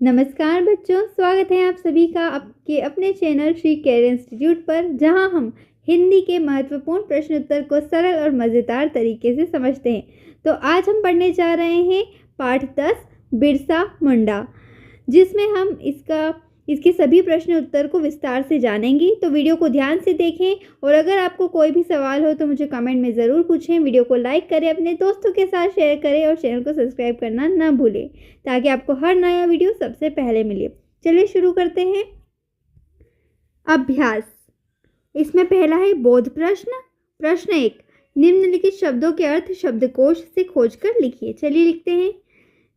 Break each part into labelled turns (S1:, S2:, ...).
S1: नमस्कार बच्चों, स्वागत है आप सभी का आपके अपने चैनल श्री कैरियर इंस्टीट्यूट पर, जहां हम हिंदी के महत्वपूर्ण प्रश्न उत्तर को सरल और मज़ेदार तरीके से समझते हैं। तो आज हम पढ़ने जा रहे हैं पाठ 10 बिरसा मुंडा, जिसमें हम इसके सभी प्रश्न उत्तर को विस्तार से जानेंगे। तो वीडियो को ध्यान से देखें और अगर आपको कोई भी सवाल हो तो मुझे कमेंट में ज़रूर पूछें। वीडियो को लाइक करें, अपने दोस्तों के साथ शेयर करें और चैनल को सब्सक्राइब करना ना भूलें, ताकि आपको हर नया वीडियो सबसे पहले मिले। चलिए शुरू करते हैं। अभ्यास। इसमें पहला है बोध प्रश्न। प्रश्न 1, निम्नलिखित शब्दों के अर्थ शब्दकोश से खोजकर लिखिए। चलिए लिखते हैं।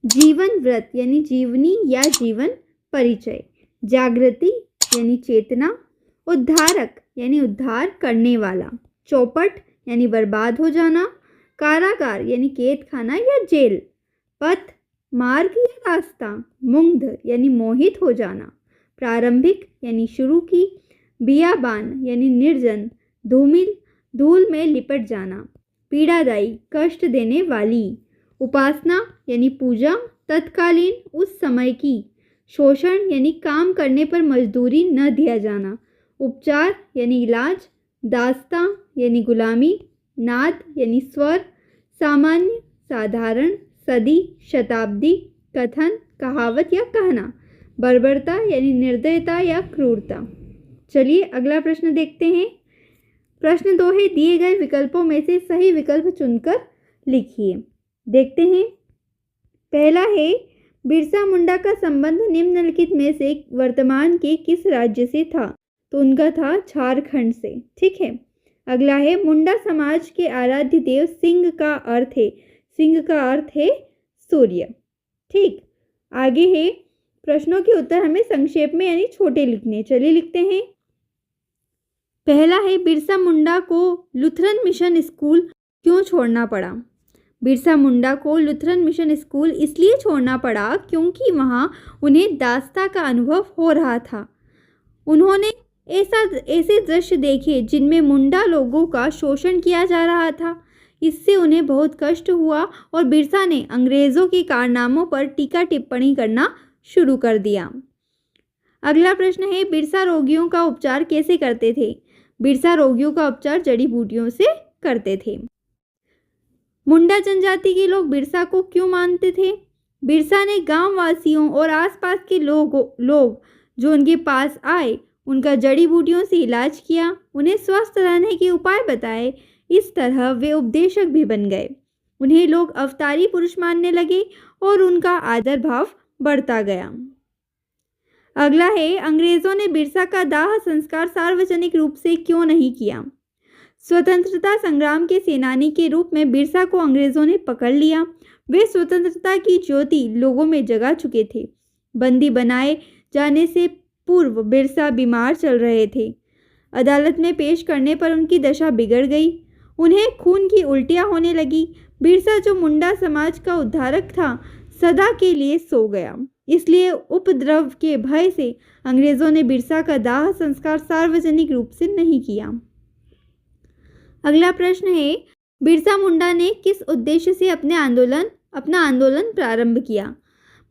S1: जीवन व्रत यानी जीवनी या जीवन परिचय, जागृति यानी चेतना, उद्धारक यानी उद्धार करने वाला, चौपट यानी बर्बाद हो जाना, कारागार यानी कैद खाना या जेल, पथ मार्ग या रास्ता, मुग्ध यानी मोहित हो जाना, प्रारंभिक यानी शुरू की, बियाबान यानी निर्जन, धूमिल धूल में लिपट जाना, पीड़ादायी कष्ट देने वाली, उपासना यानी पूजा तत्कालीन उस समय की, शोषण यानी काम करने पर मजदूरी न दिया जाना, उपचार यानी इलाज, दास्तां यानी गुलामी, नाद यानी स्वर, सामान्य साधारण, सदी शताब्दी, कथन कहावत या कहना, बर्बरता यानी निर्दयता या क्रूरता। चलिए अगला प्रश्न देखते हैं। प्रश्न 2 है, दिए गए विकल्पों में से सही विकल्प चुनकर लिखिए। देखते हैं। पहला है, बिरसा मुंडा का संबंध निम्नलिखित में से वर्तमान के किस राज्य से था? तो उनका था झारखंड से। ठीक है। अगला है, मुंडा समाज के आराध्य देव सिंह का अर्थ है। सिंह का अर्थ है सूर्य। ठीक। आगे है, प्रश्नों के उत्तर हमें संक्षेप में यानी छोटे लिखने। चलिए लिखते हैं। पहला है, बिरसा मुंडा को लुथरन मिशन स्कूल क्यों छोड़ना पड़ा? बिरसा मुंडा को लुथरन मिशन स्कूल इसलिए छोड़ना पड़ा क्योंकि वहाँ उन्हें दास्ता का अनुभव हो रहा था। उन्होंने ऐसे दृश्य देखे जिनमें मुंडा लोगों का शोषण किया जा रहा था। इससे उन्हें बहुत कष्ट हुआ और बिरसा ने अंग्रेज़ों के कारनामों पर टीका टिप्पणी करना शुरू कर दिया। अगला प्रश्न है, बिरसा रोगियों का उपचार कैसे करते थे? बिरसा रोगियों का उपचार जड़ी बूटियों से करते थे। मुंडा जनजाति के लोग बिरसा को क्यों मानते थे? बिरसा ने गांव वासियों और आसपास के लोग जो उनके पास आए उनका जड़ी बूटियों से इलाज किया, उन्हें स्वस्थ रहने के उपाय बताए। इस तरह वे उपदेशक भी बन गए। उन्हें लोग अवतारी पुरुष मानने लगे और उनका आदर भाव बढ़ता गया। अगला है, अंग्रेज़ों ने बिरसा का दाह संस्कार सार्वजनिक रूप से क्यों नहीं किया? स्वतंत्रता संग्राम के सेनानी के रूप में बिरसा को अंग्रेज़ों ने पकड़ लिया। वे स्वतंत्रता की ज्योति लोगों में जगा चुके थे। बंदी बनाए जाने से पूर्व बिरसा बीमार चल रहे थे। अदालत में पेश करने पर उनकी दशा बिगड़ गई। उन्हें खून की उल्टियाँ होने लगी। बिरसा, जो मुंडा समाज का उद्धारक था, सदा के लिए सो गया। इसलिए उपद्रव के भय से अंग्रेज़ों ने बिरसा का दाह संस्कार सार्वजनिक रूप से नहीं किया। अगला प्रश्न है, बिरसा मुंडा ने किस उद्देश्य से अपना आंदोलन प्रारंभ किया?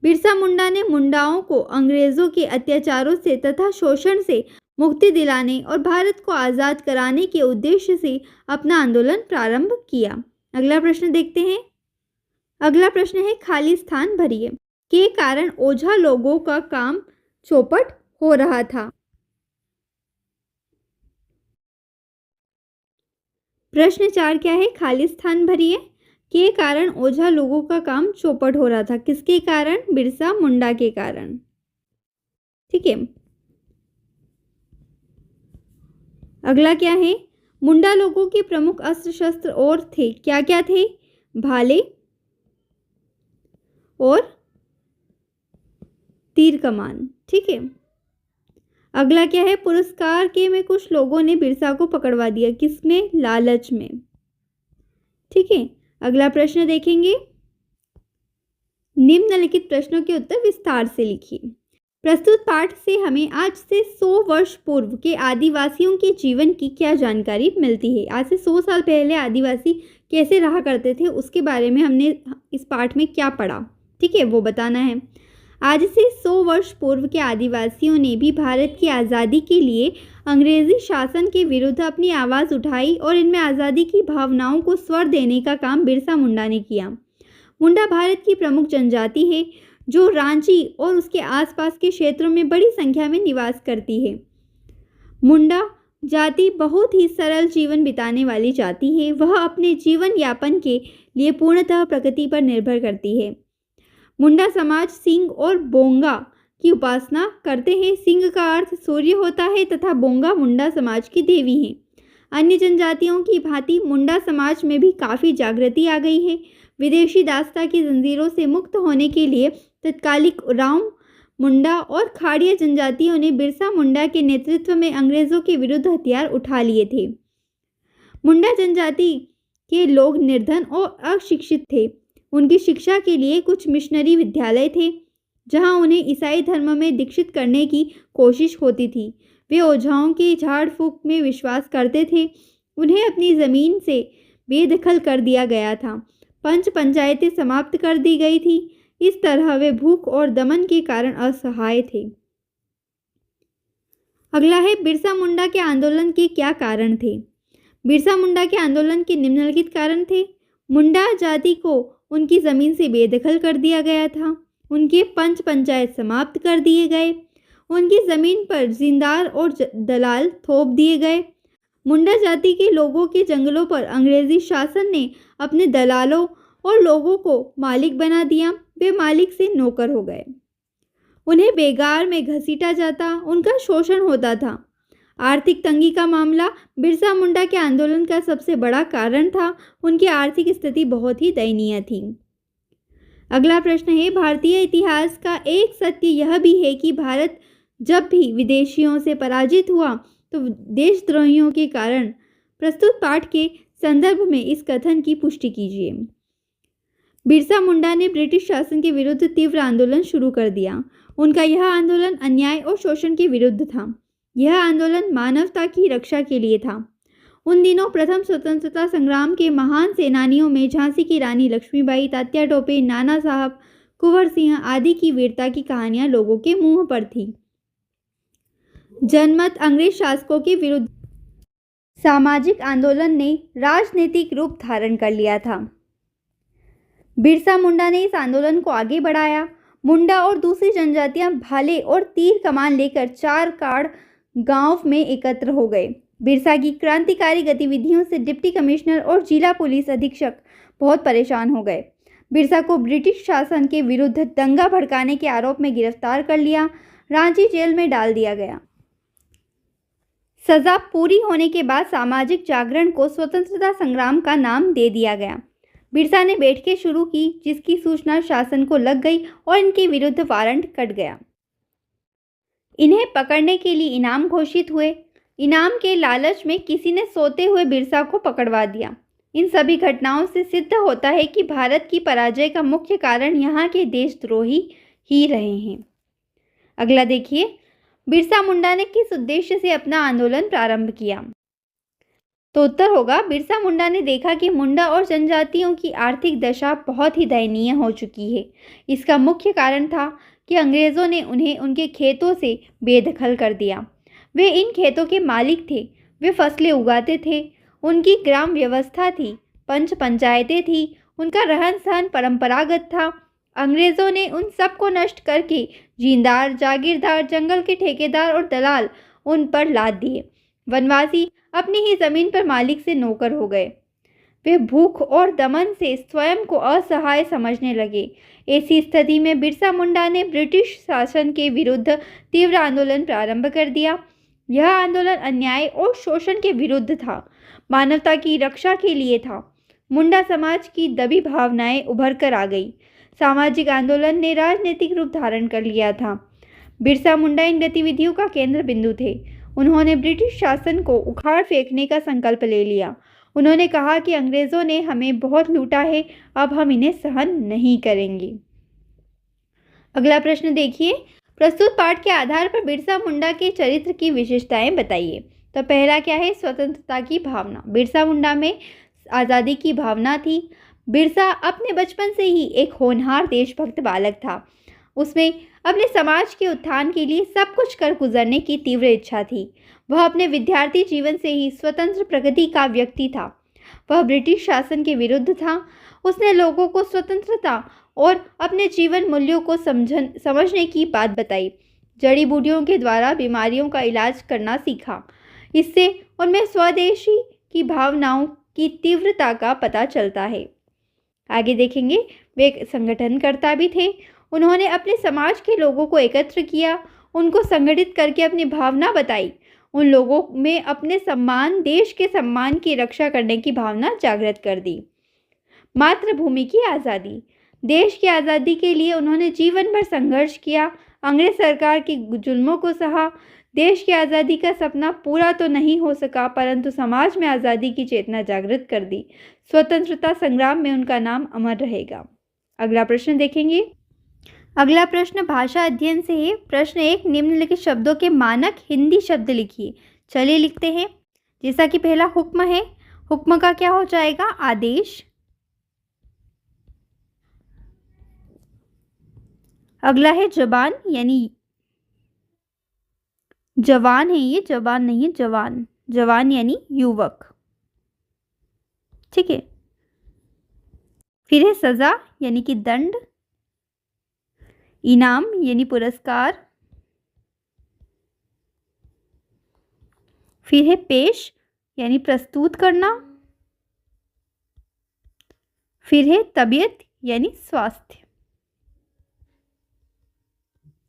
S1: बिरसा मुंडा ने मुंडाओं को अंग्रेज़ों के अत्याचारों से तथा शोषण से मुक्ति दिलाने और भारत को आज़ाद कराने के उद्देश्य से अपना आंदोलन प्रारंभ किया। अगला प्रश्न देखते हैं। अगला प्रश्न है, खाली स्थान भरिए के कारण ओझा लोगों का काम चौपट हो रहा था। प्रश्न 4 क्या है? खाली स्थान भरिए के कारण ओझा लोगों का काम चौपट हो रहा था। किसके कारण? बिरसा मुंडा के कारण। ठीक है। अगला क्या है? मुंडा लोगों के प्रमुख अस्त्र शस्त्र और थे। क्या क्या थे? भाले और तीर कमान। ठीक है। अगला क्या है? पुरस्कार के में कुछ लोगों ने बिरसा को पकड़वा दिया। किसमें? लालच में। ठीक है। अगला प्रश्न देखेंगे। निम्नलिखित प्रश्नों के उत्तर विस्तार से लिखिए। प्रस्तुत पाठ से हमें आज से 100 वर्ष पूर्व के आदिवासियों के जीवन की क्या जानकारी मिलती है? आज से 100 साल पहले आदिवासी कैसे रहा करते थे उसके बारे में हमने इस पाठ में क्या पढ़ा, ठीक है, वो बताना है। आज से 100 वर्ष पूर्व के आदिवासियों ने भी भारत की आज़ादी के लिए अंग्रेजी शासन के विरुद्ध अपनी आवाज़ उठाई और इनमें आज़ादी की भावनाओं को स्वर देने का काम बिरसा मुंडा ने किया। मुंडा भारत की प्रमुख जनजाति है जो रांची और उसके आसपास के क्षेत्रों में बड़ी संख्या में निवास करती है। मुंडा जाति बहुत ही सरल जीवन बिताने वाली जाति है। वह अपने जीवन यापन के लिए पूर्णतः प्रकृति पर निर्भर करती है। मुंडा समाज सिंह और बोंगा की उपासना करते हैं। सिंह का अर्थ सूर्य होता है तथा बोंगा मुंडा समाज की देवी हैं। अन्य जनजातियों की भांति मुंडा समाज में भी काफ़ी जागृति आ गई है। विदेशी दासता की जंजीरों से मुक्त होने के लिए तत्कालिक उरांव मुंडा और खाड़िया जनजातियों ने बिरसा मुंडा के नेतृत्व में अंग्रेजों के विरुद्ध हथियार उठा लिए थे। मुंडा जनजाति के लोग निर्धन और अशिक्षित थे। उनकी शिक्षा के लिए कुछ मिशनरी विद्यालय थे जहां उन्हें ईसाई धर्म में दीक्षित करने की कोशिश होती थी। वे ओझाओं के झाड़ फूक में विश्वास करते थे। उन्हें अपनी ज़मीन से बेदखल कर दिया गया था। पंच पंचायतें समाप्त कर दी गई थी। इस तरह वे भूख और दमन के कारण असहाय थे। अगला है बिरसा मुंडा के आंदोलन के क्या कारण थे। बिरसा मुंडा के आंदोलन के निम्नलिखित कारण थे। मुंडा जाति को उनकी ज़मीन से बेदखल कर दिया गया था। उनके पंच पंचायत समाप्त कर दिए गए। उनकी ज़मीन पर जिंदार और दलाल थोप दिए गए। मुंडा जाति के लोगों के जंगलों पर अंग्रेजी शासन ने अपने दलालों और लोगों को मालिक बना दिया। वे मालिक से नौकर हो गए। उन्हें बेगार में घसीटा जाता, उनका शोषण होता था। आर्थिक तंगी का मामला बिरसा मुंडा के आंदोलन का सबसे बड़ा कारण था। उनकी आर्थिक स्थिति बहुत ही दयनीय थी। अगला प्रश्न है, भारतीय इतिहास का एक सत्य यह भी है कि भारत जब भी विदेशियों से पराजित हुआ तो देशद्रोहियों के कारण। प्रस्तुत पाठ के संदर्भ में इस कथन की पुष्टि कीजिए। बिरसा मुंडा ने ब्रिटिश शासन के विरुद्ध तीव्र आंदोलन शुरू कर दिया। उनका यह आंदोलन अन्याय और शोषण के विरुद्ध था। यह आंदोलन मानवता की रक्षा के लिए था। उन दिनों प्रथम स्वतंत्रता संग्राम के महान सेनानियों में झांसी की रानी लक्ष्मीबाई, तात्या टोपे, नाना साहब, कुंवर सिंह आदि की वीरता की कहानियां लोगों के मुंह पर थी। जनमत अंग्रेज शासकों के विरुद्ध सामाजिक आंदोलन ने राजनीतिक रूप धारण कर लिया था। बिरसा मुंडा ने इस आंदोलन को आगे बढ़ाया। मुंडा और दूसरी जनजातियां भाले और तीर कमान लेकर चारकाड़ गांव में एकत्र हो गए। बिरसा की क्रांतिकारी गतिविधियों से डिप्टी कमिश्नर और जिला पुलिस अधीक्षक बहुत परेशान हो गए। बिरसा को ब्रिटिश शासन के विरुद्ध दंगा भड़काने के आरोप में गिरफ्तार कर लिया, रांची जेल में डाल दिया गया। सजा पूरी होने के बाद सामाजिक जागरण को स्वतंत्रता संग्राम का नाम दे दिया गया। बिरसा ने बैठकें शुरू की जिसकी सूचना शासन को लग गई और इनके विरुद्ध वारंट कट गया। इन्हें पकड़ने के लिए इनाम घोषित हुए। इनाम के लालच में किसी ने सोते हुए बिरसा को पकड़वा दिया। इन सभी घटनाओं से सिद्ध होता है कि भारत की पराजय का मुख्य कारण यहाँ के देशद्रोही ही रहे हैं। अगला देखिए, बिरसा मुंडा ने किस उद्देश्य से अपना आंदोलन प्रारंभ किया। तो उत्तर होगा, बिरसा मुंडा ने देखा कि मुंडा और जनजातियों की आर्थिक दशा बहुत ही दयनीय हो चुकी है। इसका मुख्य कारण था कि अंग्रेज़ों ने उन्हें उनके खेतों से बेदखल कर दिया। वे इन खेतों के मालिक थे। वे फसलें उगाते थे। उनकी ग्राम व्यवस्था थी, पंच पंचायतें थी, उनका रहन सहन परंपरागत था। अंग्रेज़ों ने उन सब को नष्ट करके जिंदार, जागीरदार, जंगल के ठेकेदार और दलाल उन पर लाद दिए। वनवासी अपनी ही ज़मीन पर मालिक से नौकर हो गए। वे भूख और दमन से स्वयं को असहाय समझने लगे। ऐसी स्थिति में बिरसा मुंडा ने ब्रिटिश शासन के विरुद्ध तीव्र आंदोलन प्रारंभ कर दिया। यह आंदोलन अन्याय और शोषण के विरुद्ध था, मानवता की रक्षा के लिए था। मुंडा समाज की दबी भावनाएं उभर कर आ गई। सामाजिक आंदोलन ने राजनीतिक रूप धारण कर लिया था। बिरसा मुंडा इन गतिविधियों का केंद्र बिंदु थे। उन्होंने ब्रिटिश शासन को उखाड़ फेंकने का संकल्प ले लिया। उन्होंने कहा कि अंग्रेज़ों ने हमें बहुत लूटा है, अब हम इन्हें सहन नहीं करेंगे। अगला प्रश्न देखिए, प्रस्तुत पाठ के आधार पर बिरसा मुंडा के चरित्र की विशेषताएं बताइए। तो पहला क्या है, स्वतंत्रता की भावना। बिरसा मुंडा में आज़ादी की भावना थी। बिरसा अपने बचपन से ही एक होनहार देशभक्त बालक था। उसमें अपने समाज के उत्थान के लिए सब कुछ कर गुजरने की तीव्र इच्छा थी। वह अपने विद्यार्थी जीवन से ही स्वतंत्र प्रगति का व्यक्ति था। वह ब्रिटिश शासन के विरुद्ध था। उसने लोगों को स्वतंत्रता और अपने जीवन मूल्यों को समझने की बात बताई। जड़ी बूटियों के द्वारा बीमारियों का इलाज करना सीखा। इससे उनमें स्वदेशी की भावनाओं की तीव्रता का पता चलता है। आगे देखेंगे, वे एक संगठनकर्ता भी थे। उन्होंने अपने समाज के लोगों को एकत्र किया, उनको संगठित करके अपनी भावना बताई। उन लोगों में अपने सम्मान, देश के सम्मान की रक्षा करने की भावना जागृत कर दी। मातृभूमि की आज़ादी। देश की आज़ादी के लिए उन्होंने जीवन भर संघर्ष किया। अंग्रेज सरकार के जुल्मों को सहा। देश की आज़ादी का सपना पूरा तो नहीं हो सका, परंतु समाज में आज़ादी की चेतना जागृत कर दी। स्वतंत्रता संग्राम में उनका नाम अमर रहेगा। अगला प्रश्न देखेंगे। अगला प्रश्न भाषा अध्ययन से है। प्रश्न 1, निम्नलिखित शब्दों के मानक हिंदी शब्द लिखिए। चलिए लिखते हैं। जैसा कि पहला हुक्म है, हुक्म का क्या हो जाएगा? आदेश। अगला है जबान, यानी जवान है, ये जबान नहीं है, जवान। जवान यानी युवक, ठीक है। फिर है सजा, यानी कि दंड। इनाम यानी पुरस्कार। फिर है पेश, यानी प्रस्तुत करना। फिर है तबीयत, यानी स्वास्थ्य,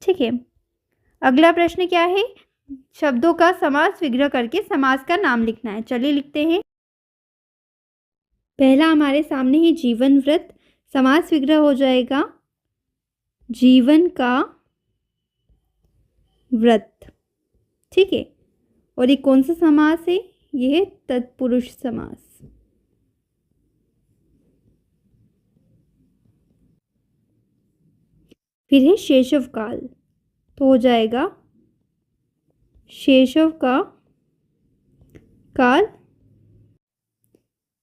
S1: ठीक है। अगला प्रश्न क्या है? शब्दों का समास विग्रह करके समास का नाम लिखना है। चलिए लिखते हैं। पहला हमारे सामने ही जीवन व्रत। समास विग्रह हो जाएगा जीवन का व्रत, ठीक है। और ये कौन सा समास है? यह है तत्पुरुष समास। फिर है शेषव काल, तो हो जाएगा शेषव का काल,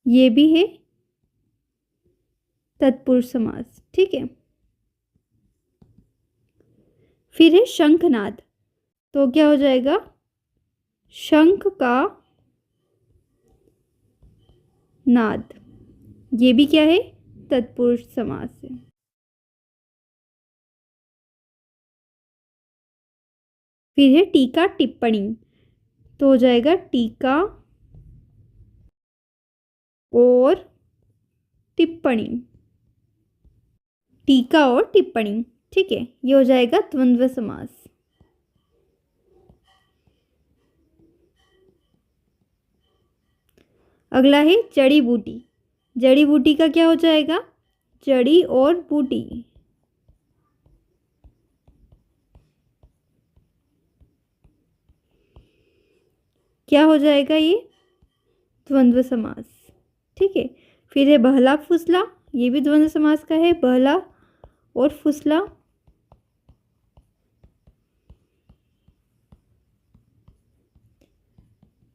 S1: ये भी है तत्पुरुष समास, ठीक है। फिर है शंखनाद, तो क्या हो जाएगा? शंख का नाद, ये भी क्या है? तत्पुरुष समास है। फिर है टीका टिप्पणी, तो हो जाएगा टीका और टिप्पणी। टीका और टिप्पणी, ठीक है। ये हो जाएगा द्वंद्व समास। अगला है जड़ी बूटी। जड़ी बूटी का क्या हो जाएगा? जड़ी और बूटी। क्या हो जाएगा? ये द्वंद्व समास, ठीक है। फिर है बहला फुसला, ये भी द्वंद्व समास का है, बहला और फुसला।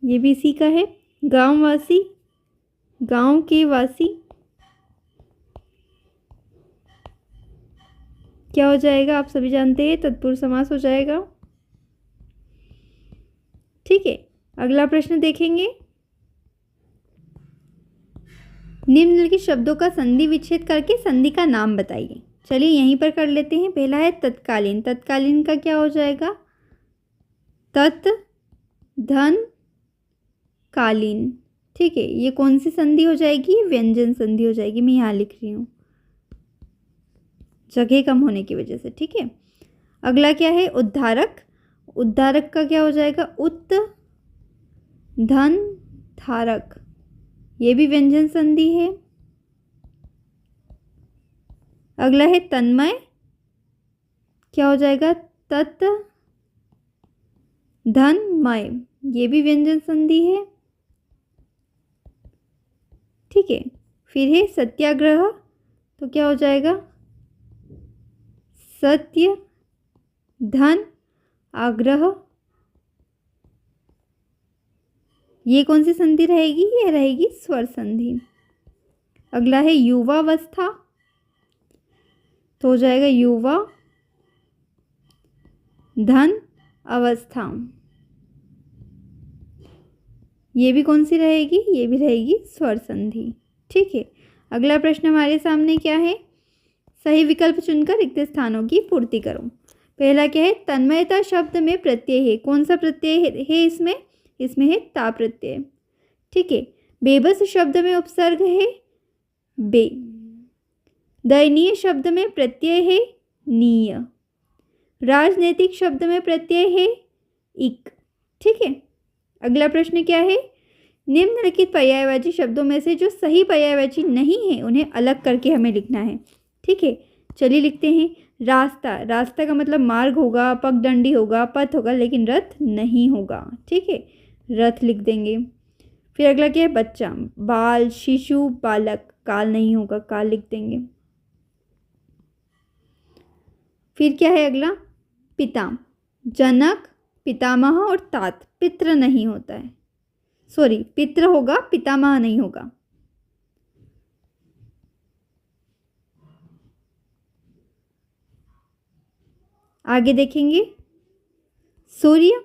S1: ये भी इसी का है। गांववासी, गांव के वासी, क्या हो जाएगा? आप सभी जानते हैं, तत्पुरुष समास हो जाएगा, ठीक है। अगला प्रश्न देखेंगे। निम्नलिखित शब्दों का संधि विच्छेद करके संधि का नाम बताइए। चलिए यहीं पर कर लेते हैं। पहला है तत्कालीन। तत्कालीन का क्या हो जाएगा? तत् धन कालीन, ठीक है। ये कौन सी संधि हो जाएगी? व्यंजन संधि हो जाएगी। मैं यहाँ लिख रही हूँ जगह कम होने की वजह से, ठीक है। अगला क्या है? उद्धारक। उद्धारक का क्या हो जाएगा? उत धन धारक, ये भी व्यंजन संधि है। अगला है तन्मय, क्या हो जाएगा? तत् धनमय, ये भी व्यंजन संधि है, ठीक है। फिर है सत्याग्रह, तो क्या हो जाएगा? सत्य धन आग्रह, ये कौन सी संधि रहेगी? ये रहेगी स्वर संधि। अगला है युवावस्था, तो हो जाएगा युवा धन अवस्था। ये भी कौन सी रहेगी? ये भी रहेगी स्वर संधि। ठीक है, अगला प्रश्न हमारे सामने क्या है? सही विकल्प चुनकर रिक्त स्थानों की पूर्ति करो। पहला क्या है? तन्मयता शब्द में प्रत्यय है। कौन सा प्रत्यय है इसमें? इसमें है ता प्रत्यय। ठीक है, बेबस शब्द में उपसर्ग है बे। दयनीय शब्द में प्रत्यय है नीय। राजनीतिक शब्द में प्रत्यय है इक। ठीक है, अगला प्रश्न क्या है? निम्नलिखित पर्यायवाची शब्दों में से जो सही पर्यायवाची नहीं है उन्हें अलग करके हमें लिखना है। ठीक है, चलिए लिखते हैं। रास्ता, रास्ता का मतलब मार्ग होगा, पगडंडी होगा, पथ होगा, लेकिन रथ नहीं होगा। ठीक है, रथ लिख देंगे। फिर अगला क्या है? बच्चा, बाल, शिशु, बालक, काल नहीं होगा, काल लिख देंगे। फिर क्या है अगला? पिता, जनक, पितामह और तात, पितृ नहीं होता है। सॉरी, पितृ होगा, पितामह नहीं होगा। आगे देखेंगे। सूर्य,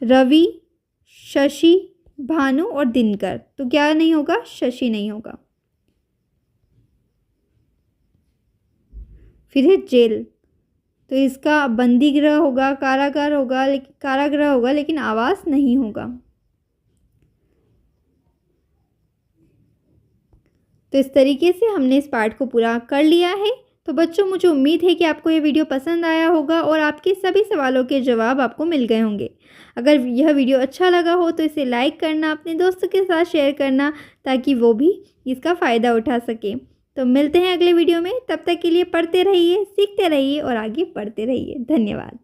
S1: रवि, शशि, भानु और दिनकर, तो क्या नहीं होगा? शशि नहीं होगा। फिर है जेल, तो इसका बंदी गृह होगा, कारागार होगा, लेकिन कारागृह होगा, लेकिन आवास नहीं होगा। तो इस तरीके से हमने इस पाठ को पूरा कर लिया है। तो बच्चों, मुझे उम्मीद है कि आपको ये वीडियो पसंद आया होगा और आपके सभी सवालों के जवाब आपको मिल गए होंगे। अगर यह वीडियो अच्छा लगा हो तो इसे लाइक करना, अपने दोस्तों के साथ शेयर करना, ताकि वो भी इसका फ़ायदा उठा सके। तो मिलते हैं अगले वीडियो में, तब तक के लिए पढ़ते रहिए, सीखते रहिए और आगे बढ़ते रहिए। धन्यवाद।